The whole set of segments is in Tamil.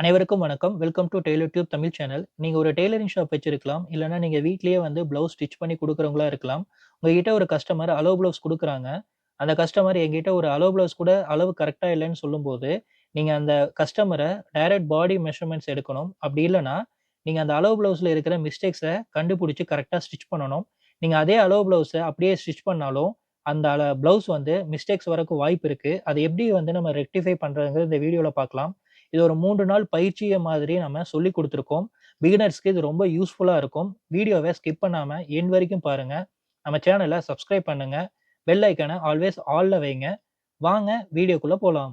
அனைவருக்கும் வணக்கம். Welcome to TailorTubeTamil channel. நீங்க ஒரு டெய்லரிங் ஷாப் வச்சிருக்கலாம். இல்லன்னா நீங்க வீட்லயே வந்து ப்ளவுஸ் ஸ்டிச் பண்ணி குடுக்குறவங்களா இருக்கலாம். உங்ககிட்ட ஒரு கஸ்டமர் அளவு ப்ளவுஸ் குடுக்குறாங்க. அந்த கஸ்டமர் என்கிட்ட ஒரு அளவு ப்ளவுஸ் கூட அளவு கரெக்ட்டா இல்லன்னு சொல்லும்போது, நீங்க அந்த கஸ்டமர டைரக்ட் பாடி மெஷர்மென்ட்ஸ் எடுக்கணும். அப்படி இல்லன்னா, நீங்க அந்த அளவு ப்ளவுஸ்ல இருக்கிற மிஸ்டேக்ஸ கண்டுபிடிச்சு கரெக்ட்டா ஸ்டிச் பண்ணணும். நீங்க அதே அளவு ப்ளவுஸ அப்படியே ஸ்டிச் பண்ணாலும், அந்த ப்ளவுஸ் வந்து மிஸ்டேக்ஸ் வரக்கு வாய்ப்பு இருக்கு. அத எப்படி வந்து நம்ம ரெக்டிஃபை பண்றதுங்கிறது இந்த வீடியோல பார்க்கலாம். இது ஒரு 3 நாள் பயிற்சிய மாதிரி நம்ம சொல்லிக் குடுத்துருக்கோம். பிகினர்ஸ்க்கு இது ரொம்ப யூஸ்ஃபுல்லா இருக்கும். வீடியோவ ஸ்கிப் பண்ணாம எண்ட் வரைக்கும் பாருங்க. நம்ம சேனல சப்ஸ்கிரைப் பண்ணுங்க. பெல் ஐகான ஆல்வேஸ் ஆல்ல வைங்க. வாங்க வீடியோக்குள்ள போலாம்.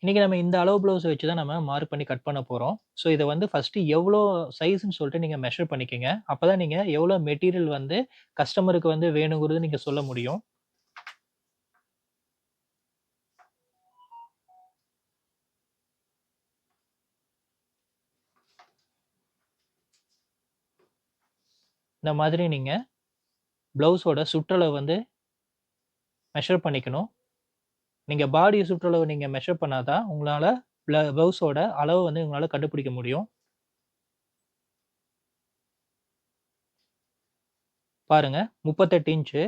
இன்னைக்கு நம்ம இந்த அளவு ப்ளவுஸ் வச்சு தான் நம்ம மார்க் பண்ணி கட் பண்ண போறோம். ஸோ இத வந்து ஃபர்ஸ்ட்டு எவ்வளோ சைஸ்ன்னு சொல்லிட்டு நீங்க மெஷர் பண்ணிக்கங்க. அப்பதான் நீங்க எவ்வளோ மெட்டீரியல் வந்து கஸ்டமருக்கு வந்து வேணுங்கிறது நீங்க சொல்ல முடியும். இந்த மாதிரி நீங்க ப்ளவுஸோட சுற்றளவு வந்து மெஷர் பண்ணிக்கணும். நீங்க பாடி சுற்றளவு நீங்க மெஷர் பண்ணா தான், உங்களால ப்ளவுஸோட அளவு வந்து உங்களால கண்டுபிடிக்க முடியும். பாருங்க 38 இன்ச்சு.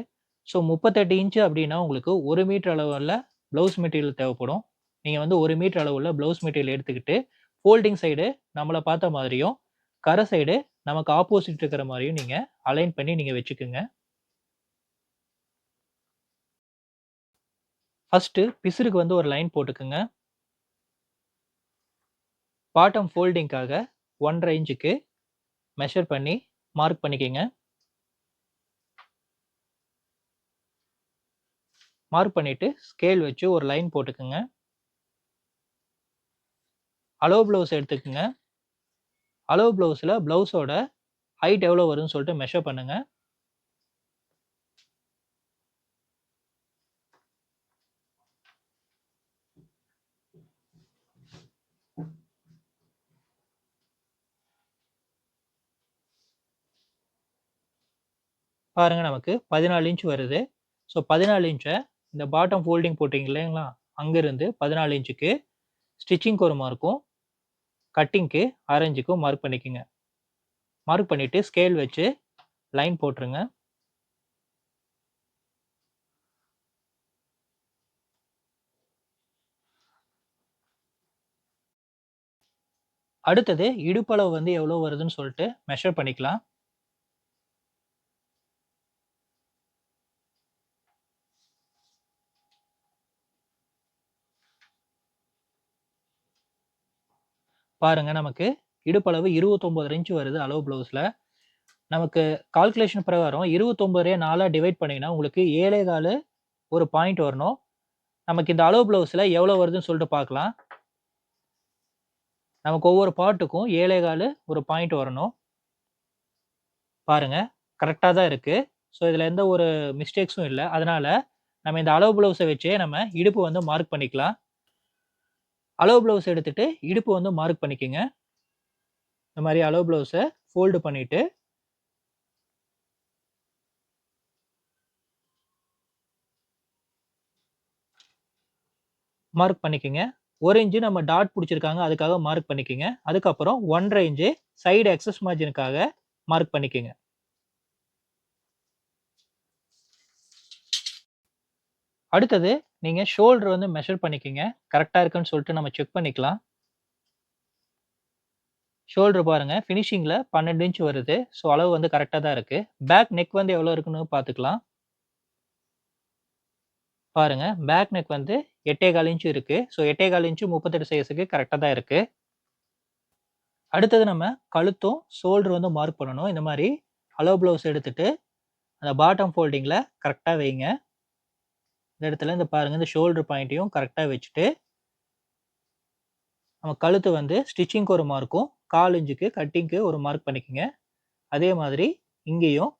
ஸோ 38 இன்ச்சு அப்டின்னா, உங்களுக்கு 1 மீட்டர் அளவுள்ள ப்ளவுஸ் மெட்டீரியல் தேவைப்படும். நீங்க வந்து 1 மீட்டர் அளவுள்ள ப்ளவுஸ் மெட்டீரியல் எடுத்துக்கிட்டு, ஃபோல்டிங் சைடு நம்மள பார்த்த மாதிரியும், கரை சைடு நமக்கு ஆப்போசிட் இருக்கிற மாரியும் நீங்க அலைன் பண்ணி நீங்க வச்சுக்கங்க. ஃபர்ஸ்ட்டு பிசிறுக்கு வந்து ஒரு லைன் போட்டுக்கங்க. பாட்டம் ஃபோல்டிங்க்காக 1 1/2 இன்ச்சுக்கு மெஷர் பண்ணி மார்க் பண்ணிக்கங்க. மார்க் பண்ணிட்டு ஸ்கேல் வச்சு ஒரு லைன் போட்டுக்கங்க. அளவு ப்ளவுஸ் எடுத்துக்கங்க. அளவு ப்ளவுஸ்ல ப்ளவுஸோட ஹைட் எவ்வளோ வருதுன்னு சொல்லிட்டு மெஷர் பண்ணுங்க. பாருங்க நமக்கு 14 இன்ச் வருது. ஸோ 14 இன்ச்ச இந்த பாட்டம் ஃபோல்டிங் போட்டீங்க இல்லைங்களா? அங்கருந்து 14 இன்ச்சுக்கு ஸ்டிச்சிங்க்கு ஒரு மார்க்கும், கட்டிங்க்கு 1/2 இன்ச்சுக்கும் மார்க் பண்ணிக்கங்க. மார்க் பண்ணிட்டு ஸ்கேல் வச்சு லைன் போட்டுருங்க. அடுத்தது இடுப்பளவு வந்து எவ்வளோ வருதுன்னு சொல்லிட்டு மெஷர் பண்ணிக்கலாம். பாருங்க நமக்கு இடுப்பளவு 29 1/2 இன்ச் வருது அளவு ப்ளவுஸ்ல. நமக்கு கால்குலேஷன் பிரகாரம் 29 4ஆ டிவைட் பண்ணீங்கன்னா, உங்களுக்கு 7 1/4 ஒரு பாயிண்ட் வரணும். நமக்கு இந்த அளவு ப்ளவுஸ்ல எவ்வளோ வருதுன்னு சொல்லிட்டு பார்க்கலாம். நமக்கு ஒவ்வொரு பார்ட்டுக்கும் 7 1/4 ஒரு பாயிண்ட் வரணும். பாருங்க கரெக்ட்டா தான் இருக்கு. ஸோ இதுல எந்த ஒரு மிஸ்டேக்ஸும் இல்ல. அதனால நம்ம இந்த அளவு ப்ளவுஸ வச்சே நம்ம இடுப்பு வந்து மார்க் பண்ணிக்கலாம். அளவு ப்ளவுஸ் எடுத்துட்டு இடுப்பு வந்து மார்க் பண்ணிக்கங்க. இந்த மாரி அளவு ப்ளவுஸ ஃபோல்டு பண்ணிட்டு மார்க் பண்ணிக்கங்க. 1 இன்ச் நம்ம டாட் புடிச்சிருக்காங்க. அதுக்காக மார்க் பண்ணிக்கங்க. அதுக்கப்புறம் 1 1/2 இன்ச் சைடு எக்ஸஸ் மார்ஜினுக்காக மார்க் பண்ணிக்கங்க. அடுத்தது நீங்க ஷோல்டர் வந்து மெஷர் பண்ணிக்கங்க. கரெக்ட்டா இருக்கான்னு சொல்லிட்டு நம்ம செக் பண்ணிக்கலாம். ஷோல்டர் பாருங்க ஃபினிஷிங்ல 12 இன்ச் வருது. ஸோ அளவு வந்து கரெக்ட்டா தான் இருக்கு. பேக் நெக் வந்து எவ்வளோ இருக்குன்னு பார்த்துக்கலாம். பாருங்க பேக் நெக் வந்து 8 1/4 இன்ச் இருக்கு. ஸோ 8 1/4 இன்ச் 38 சைஸ்க்கு கரெக்ட்டா தான் இருக்கு. அடுத்தது நம்ம கழுத்தும், ஷோல்டர் வந்து மார்க் பண்ணணும். இந்த மாரி அளவு ப்ளவுஸ் எடுத்துட்டு, அந்த பாட்டம் ஃபோல்டிங்ல கரெக்ட்டா வைங்க. இந்த இடத்துல இந்த பாருங்க இந்த ஷோல்டர் பாயிண்ட்டையும் கரெக்ட்டா வச்சுட்டு, நம்ம கழுத்து வந்து ஸ்டிச்சிங்க்கு ஒரு மார்க்கும், 1/4 இன்ச்சுக்கு கட்டிங்க்கு ஒரு மார்க் பண்ணிக்கங்க. அதே மாதிரி இங்கேயும்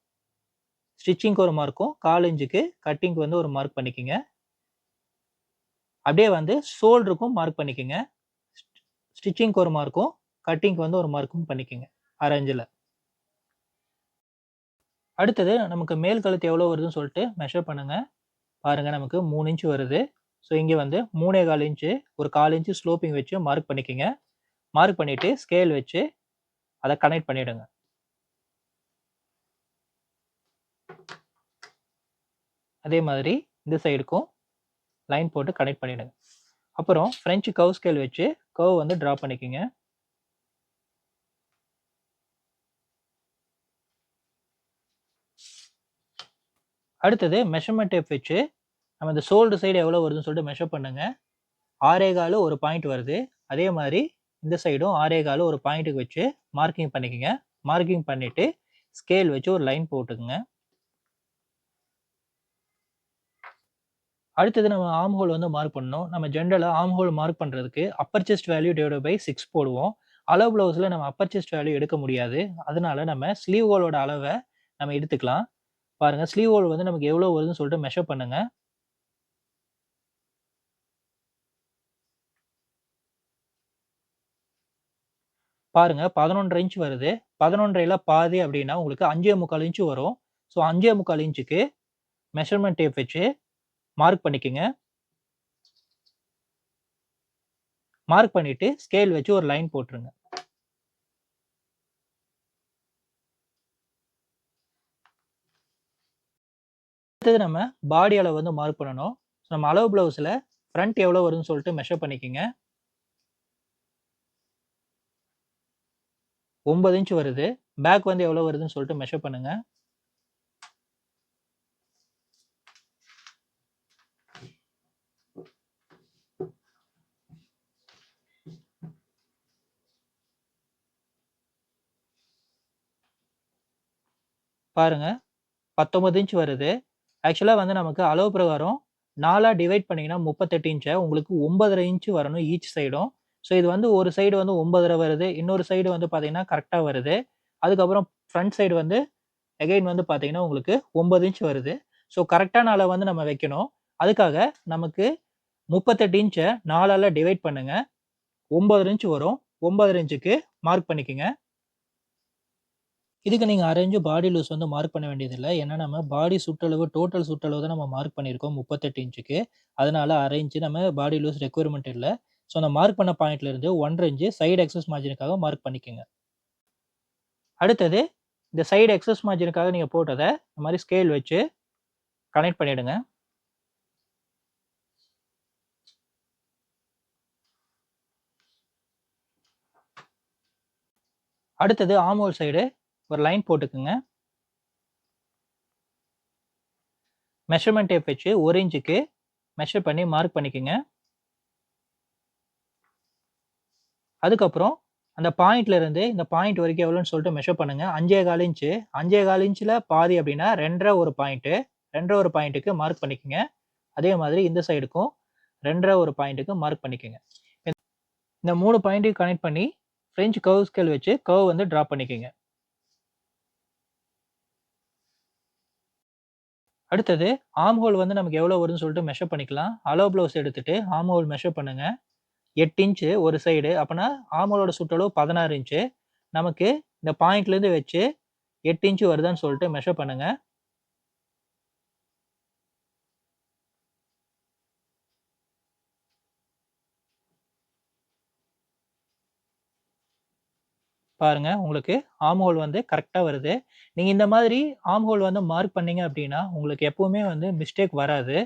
ஸ்டிச்சிங்க்கு ஒரு மார்க்கும், 1/4 இன்ச்சுக்கு கட்டிங்க்கு வந்து ஒரு மார்க் பண்ணிக்கங்க. அப்படியே வந்து ஷோல்டருக்கும் மார்க் பண்ணிக்கங்க. ஸ்டிச்சிங்க்கு ஒரு மார்க்கும், கட்டிங்க்கு வந்து ஒரு மார்க்கும் பண்ணிக்கங்க. 1/2 இன்ச்ல. அடுத்தது நமக்கு மேல் கழுத்து எவ்வளோ வருதுன்னு சொல்லிட்டு மெஷர் பண்ணுங்க. பாருங்க நமக்கு 3 இன்ச் வருது. ஸோ இங்க வந்து 3 1/4 இன்ச் ஒரு 1/4 இன்ச் ஸ்லோப்பிங் வச்சு மார்க் பண்ணிக்கங்க. மார்க் பண்ணிட்டு ஸ்கேல் வச்சு அத கனெக்ட் பண்ணிடுங்க. அதே மாதிரி இந்த சைடுக்கும் லைன் போட்டு கனெக்ட் பண்ணிடுங்க. அப்புறம் ஃப்ரெஞ்ச் கர்வ் ஸ்கேல் வச்சு கர்வ் வந்து டிரா பண்ணிக்கங்க. அடுத்தது மெஷர்மென்ட் டேப் வச்சு நம்ம இந்த ஷோல்டர் சைடு எவ்வளோ வருதுன்னு சொல்லிட்டு மெஷர் பண்ணுங்க. 6.25 ஒரு பாயிண்ட் வருது. அதே மாதிரி இந்த சைடும் 6.25 ஒரு பாயிண்ட்டுக்கு வச்சு மார்க்கிங் பண்ணிக்கங்க. மார்க்கிங் பண்ணிட்டு ஸ்கேல் வச்சு ஒரு லைன் போட்டுக்கங்க. அடுத்தது நம்ம ஆர்ம் ஹோல் வந்து மார்க் பண்ணணும். நம்ம ஜென்ரலா ஆர்ம் ஹோல் மார்க் பண்றதுக்கு upper chest value divided by 6 போடுவோம். அளவு ப்ளவுஸ்ல நம்ம அப்பர் செஸ்ட் வேல்யூ எடுக்க முடியாது. அதனால நம்ம ஸ்லீவ் ஹோலோட அளவ நம்ம எடுத்துக்கலாம். பாருங்க ஸ்லீவ் ஹோல் வந்து நமக்கு எவ்வளோ வருதுன்னு சொல்லிட்டு மெஷர் பண்ணுங்க. பாருங்க 11 1/2 இன்ச் வருது. 11 1/2ல பாதி அப்படின்னா உங்களுக்கு 5 1/4 இன்ச் வரும். ஸோ 5 1/4 இன்ச்சுக்கு மெஷர்மென்ட் டேப் வச்சு மார்க் பண்ணிக்கங்க. மார்க் பண்ணிட்டு ஸ்கேல் வச்சு ஒரு லைன் போட்டுருங்க. அடுத்தது நம்ம பாடி அளவு வந்து மார்க் பண்ணணும். நம்ம அளவு ப்ளவுஸ்ல ஃப்ரண்ட் எவ்வளோ வருதுன்னு சொல்லிட்டு மெஷர் பண்ணிக்கங்க. 9 இன்ச் வருது. பேக் வந்து எவ்வளோ வருதுன்னு சொல்லிட்டு மெஷர் பண்ணுங்க. பாருங்க 19 இன்ச் வருது. ஆக்சுவலா வந்து நமக்கு அளவு பிரகாரம் 4ஆ டிவைட் பண்ணீங்கன்னா 38 இன்ச்ச உங்களுக்கு 9 1/2 இன்ச் வரணும் ஈச் சைடும். ஸோ இது வந்து ஒரு சைடு வந்து 9 1/2 வருது. இன்னொரு சைடு வந்து பார்த்தீங்கன்னா கரெக்ட்டா வருது. அதுக்கப்புறம் ஃப்ரண்ட் சைடு வந்து அகைன் வந்து பார்த்தீங்கன்னா உங்களுக்கு 9 இன்ச் வருது. ஸோ கரெக்ட்டான அளவு வந்து நம்ம வைக்கணும். அதுக்காக நமக்கு 38 இன்ச்ச 4ஆல டிவைட் பண்ணுங்க. 9 1/2 இன்ச் வரும். 9 1/2 இன்ச்சுக்கு மார்க் பண்ணிக்கங்க. இதுக்கு நீங்க அரை இன்ச் பாடி லூஸ் வந்து மார்க் பண்ண வேண்டியதில்ல. ஏன்னா நம்ம பாடி சுற்றளவு, டோட்டல் சுற்றளவு தான் நம்ம மார்க் பண்ணியிருக்கோம் 38 இன்ச்சுக்கு. அதனால அரை இன்ச் நம்ம பாடி லூஸ் ரெக்வயர்மென்ட் இல்ல. ஸோ அந்த மார்க் பண்ண பாயிண்ட்ல இருந்து 1 1/2 இன்ச் சைடு எக்ஸஸ் மார்ஜினுக்காக மார்க் பண்ணிக்கங்க. அடுத்தது இந்த சைடு எக்ஸஸ் மார்ஜினுக்காக நீங்க போட்டத இந்த மாரி ஸ்கேல் வச்சு கனெக்ட் பண்ணிடுங்க. அடுத்தது ஆர்ம் ஹோல் சைடு ஒரு லைன் போட்டுக்கங்க. மெஷர்மென்ட் டேப் வச்சு 1 இன்ச்சுக்கு மெஷர் பண்ணி மார்க் பண்ணிக்கங்க. அதுக்கப்புறம் அந்த பாயிண்ட்ல இருந்து இந்த பாயிண்ட் வரைக்கும் எவ்வளோன்னு சொல்லிட்டு மெஷர் பண்ணுங்க. 5 1/4 இன்ச். 5 1/4 இன்ச்ல பாதி அப்படின்னா 2 1/2 ஒரு பாயிண்ட். 2 1/2 ஒரு பாயிண்ட்க்கு மார்க் பண்ணிக்கங்க. அதே மாதிரி இந்த சைடுக்கும் 2 1/2 ஒரு பாயிண்ட்க்கு மார்க் பண்ணிக்கங்க. இந்த 3 பாயிண்ட்டையும் கனெக்ட் பண்ணி ஃப்ரெஞ்ச் கர்வ் ஸ்கேல் வச்சு கர்வ் வந்து டிரா பண்ணிக்கங்க. அடுத்தது ஆர்ம் ஹோல் வந்து நமக்கு எவ்வளோ வருதுன்னு சொல்லிட்டு மெஷர் பண்ணிக்கலாம். அளவு ப்ளவுஸ் எடுத்துட்டு ஆர்ம் ஹோல் மெஷர் பண்ணுங்க. 8 இன்ச் ஒரு சைடு. அப்பன்னா ஆர்ம் ஹோலோட சுற்றளவு 16 இன்ச். நமக்கு இந்த பாயிண்ட்ல இருந்து வச்சு 8 இன்ச் வருதான்னு சொல்லிட்டு மெஷர் பண்ணுங்க. பாருங்க உங்களுக்கு ஆர்ம் ஹோல் வந்து கரெக்ட்டா வருது. நீங்க இந்த மாதிரி ஆர்ம் ஹோல் வந்து மார்க் பண்ணீங்க அப்டின்னா, உங்களுக்கு எப்பவுமே வந்து மிஸ்டேக் வராது.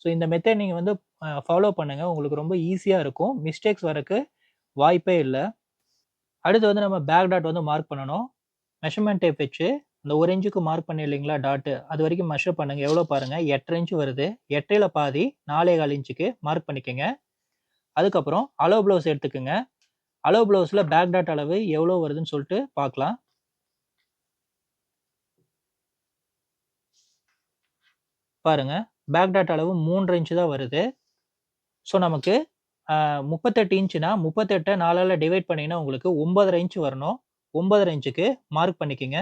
ஸோ இந்த மெத்தட் நீங்க வந்து ஃபாலோ பண்ணுங்க. உங்களுக்கு ரொம்ப ஈஸியா இருக்கும். மிஸ்டேக்ஸ் வரக்கு வாய்ப்பே இல்ல. அடுத்து வந்து நம்ம பேக் டாட் வந்து மார்க் பண்ணணும். மெஷர்மென்ட் டேப் வச்சு அந்த 1 இன்ச்சுக்கு மார்க் பண்ணேன் இல்லைங்களா டாட், அது வரைக்கும் மெஷர் பண்ணுங்க. எவ்வளோ பாருங்க 8 1/2 இன்ச் வருது. 8ல பாதி 4 1/4 இன்ச்சுக்கு மார்க் பண்ணிக்கங்க. அதுக்கப்புறம் அளவு ப்ளவுஸ் எடுத்துக்கங்க. அளவு ப்ளவுஸ்ல பேக் டாட் அளவு எவ்வளோ வருதுன்னு சொல்லிட்டு பார்க்கலாம். பாருங்க பேக் டாட் அளவு 3 1/2 இன்ச் தான் வருது. ஸோ நமக்கு 38 இன்ச்னா 38 4ஆல டிவைட் பண்ணீங்கன்னா உங்களுக்கு 9 1/2 இன்ச் வரணும். 9 1/2 இன்ச்சுக்கு மார்க் பண்ணிக்கங்க.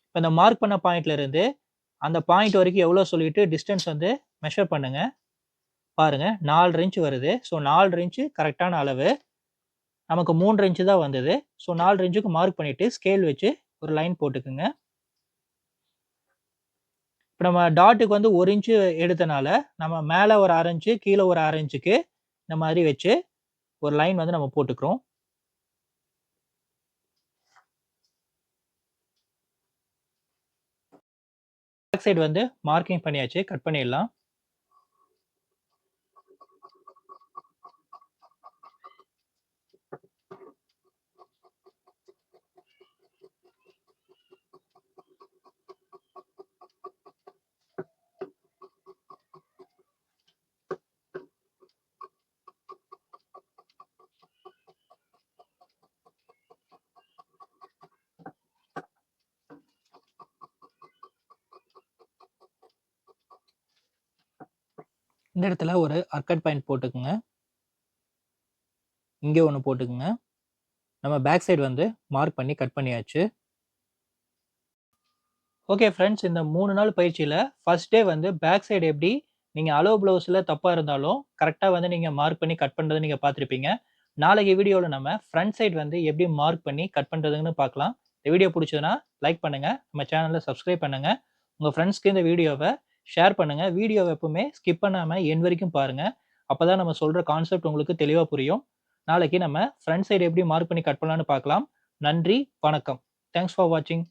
இப்ப இந்த மார்க் பண்ண பாயிண்ட்ல இருந்து அந்த பாயிண்ட் வரைக்கும் எவ்வளோ சொல்லிட்டு டிஸ்டன்ஸ் வந்து மெஷர் பண்ணுங்க. பாருங்க 4 1/2 இன்ச் வருது. ஸோ 4 1/2 இன்ச் கரெக்ட்டான அளவு. நமக்கு 3 1/2 இன்ச் தான் வந்தது. ஸோ 4 1/2 இன்ச்சுக்கு மார்க் பண்ணிட்டு ஸ்கேல் வச்சு ஒரு லைன் போட்டுக்கங்க. இப்ப நம்ம டாட்டுக்கு வந்து 1 இன்ச் எடுத்தனால, நம்ம மேல ஒரு 1/2 இன்ச், கீழ ஒரு 1/2 இன்ச்சுக்கு இந்த மாரி வச்சு ஒரு லைன் வந்து நம்ம போட்டுக்கிறோம். பேக் சைடு வந்து மார்க்கிங் பண்ணியாச்சு. கட் பண்ணிடலாம். இந்த இடத்துல ஒரு அர்கட் பாயிண்ட் போட்டுக்கங்க. இங்க ஒண்ணு போட்டுக்கங்க. நம்ம பேக் சைடு வந்து மார்க் பண்ணி கட் பண்ணியாச்சு. ஓகே ஃபிரெண்ட்ஸ், இந்த 3 நாள் பயிற்சியில ஃபர்ஸ்ட் டே வந்து பேக் சைடு எப்படி நீங்க அளவு ப்ளவுஸ்ல தப்பா இருந்தாலும் கரெக்ட்டா வந்து நீங்க மார்க் பண்ணி கட் பண்றத நீங்க பார்த்திருப்பீங்க. நாளைக்கு வீடியோல நம்ம ஃப்ரண்ட் சைடு வந்து எப்படி மார்க் பண்ணி கட் பண்றதுன்னு பார்க்கலாம். இந்த வீடியோ புடிச்சதுன்னா லைக் பண்ணுங்க. நம்ம சேனல சப்ஸ்கிரைப் பண்ணுங்க. உங்க ஃப்ரெண்ட்ஸ்க்கு இந்த வீடியோவ ஷேர் பண்ணுங்க. வீடியோவ எப்பவுமே ஸ்கிப் பண்ணாம எண்ட் வரைக்கும் பாருங்க. அப்பதான் நம்ம சொல்ற கான்செப்ட் உங்களுக்கு தெளிவா புரியும். நாளைக்கு நம்ம ஃப்ரண்ட் சைடு எப்படி மார்க் பண்ணி கட் பண்ணலாம்னு பார்க்கலாம். நன்றி, வணக்கம். தேங்க்ஸ் ஃபார் வாட்சிங்.